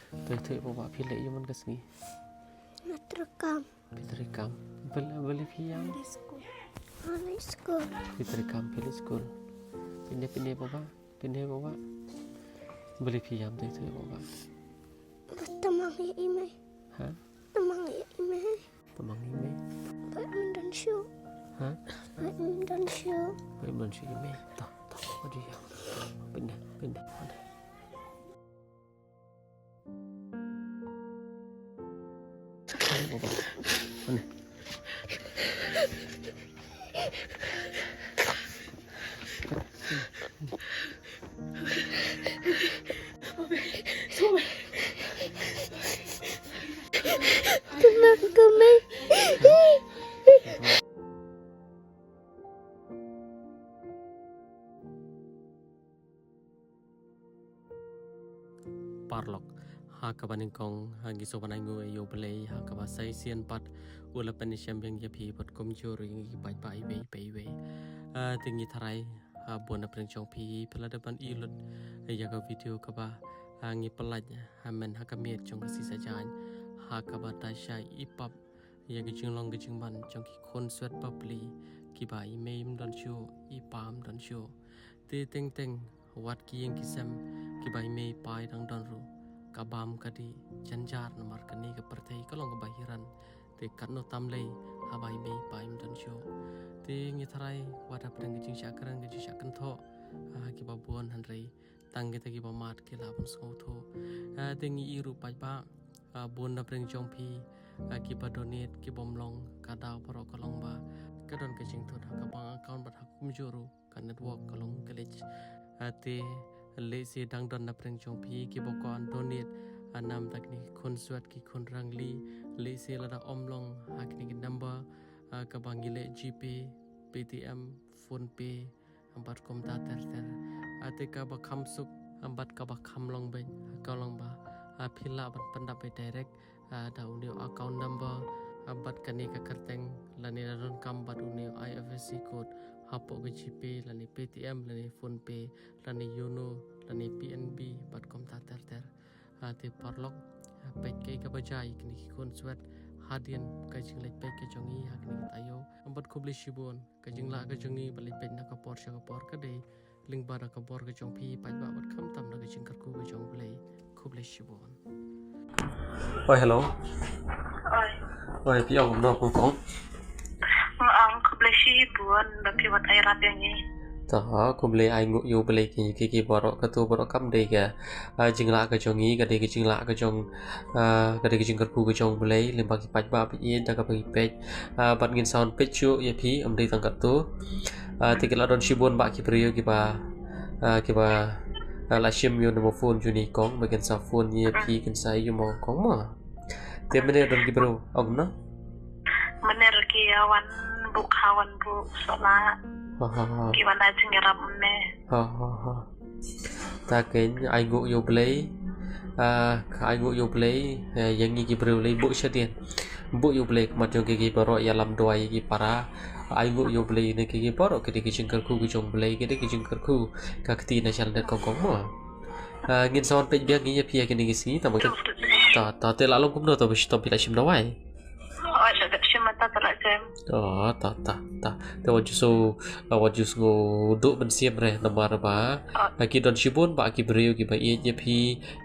Tuh bawa pilih yang mana kesini? Natrekam. Pitrekam. Beli piam. High school. Pitrekam pilih school. Pindah bawa. Beli piam tuh bawa. Temang ya ime. Hah? Temang ya ime. Temang ime. Badminton show. Hah? Badminton show. Badminton show ime. Tak. Aduh ya. Pindah. Mana? Bawa. Mana? Tenang kami. Parlok hakabaning kong hagi sobanangu ayo belay hakabasay sian pat ula panisham yang yapi pat komjur yang bai tinggi tarai buana perencong pi peladaban ilun ayaga video kaba ngi pelajnya hamen hakamir jong kasi sajan hakabata syai ipap ya gejing long gejing man jong ki konsuat papli kibai meim don show ipam don show te teng wat ki yang kisam kibai mei pai dang don ru kabam kadi janjar nomor kani ke pertai kalong kebahiran te katno tamlei habai mei pai don show te ngitharai wada pedang gejing syakaran tho kibabuan hanrei tangge te kibamat kilabun skotho te ngi iru pai ba bun na preng jong pi kibadonate kibomlong kadau paro kalong ba kadon gejing tho kabang account bat hakum juru kan network kalong college ate le si dang don na preng jong pi kibokon donate anam takni konsuat ki konrangli le si lada omlong hakni number kabangile GP PTM phone pay ambat komta ter ate ka ba khamsuk ambat ka ba khamlong ben kalong ba phila ban pandape direct da unio account number ambat kani ka kerteng lani ron kambat unio IFSC code hapo ke GP lani PTM lani phone pay lani Yono lani PNB bat komta ter ate parlok pek ke ka bajai kini kon swat hadian kajing lek pek ke jongi hakni tayo ambat kubli shibon kajing la ka jongi balik pek na ka por ka dei ling bara ka bor ka jong pi pai ba bat kham tam na kajing karku ka jong blai kubli shibon oi hello oi pi ông no kong kong ang kubli shibon baki wat ai rat yang ni ta kubli ai ngu yo blai ki borok ka tu borok kam dei ka jing la ka jongi ka dei ka jing la ka jong ka dei ka jing karku ka jong blai ling ba ki pai ba pi yin ta ka pi pek bat ngin sound pek chu ye pi am dei tang ka tu tikila don shibon ba ki priyo ki ba la shim yo no phone juni kong bagian sa phone ye pi kan sai yo mo kong ma te mene don ki bro og na mener ki awan bu kawan bu sola ki wan ajing ram me ha ta ken ai ngu yo play ai ngu yo play yang ni ki bro lei bu shadien bu yo play ma jong ki baro ya lam doi ki para ai ngu yo play ne ki baro ki ki jing ku ki jong play ki jing ku ka kti na chal net kong kong ma ngin son pe biak ni pia ki ni si ta mo ta te la long kum no to bi stop bi la shim dawai ada shimata tala jam ta te wajus ngo duk ben siam re namar ba ki don shibun ba ki breu ki ba ye pi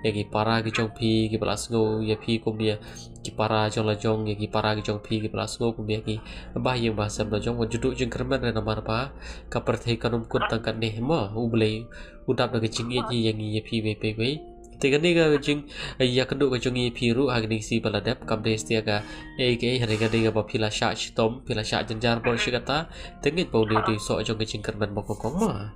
ye ki para ki jong pi ki balas ngo ye pi kum dia ki para jong la jong ye ki para ki jong pi ki balas ngo kum dia ki ba ye ba sam la jong wajuduk jeng kerman re namar ba ka perthai kanum kun tangkat ne ma ublei udap da ki jing ye ye pi be Tiga ni ka jing ya keduk ka jong pi ru agni si baladap kam des tia ka ke harga dia ba pila sha tom pila sha janjar bo shi kata tengit bo di so jong ka jing kerman bo kong ma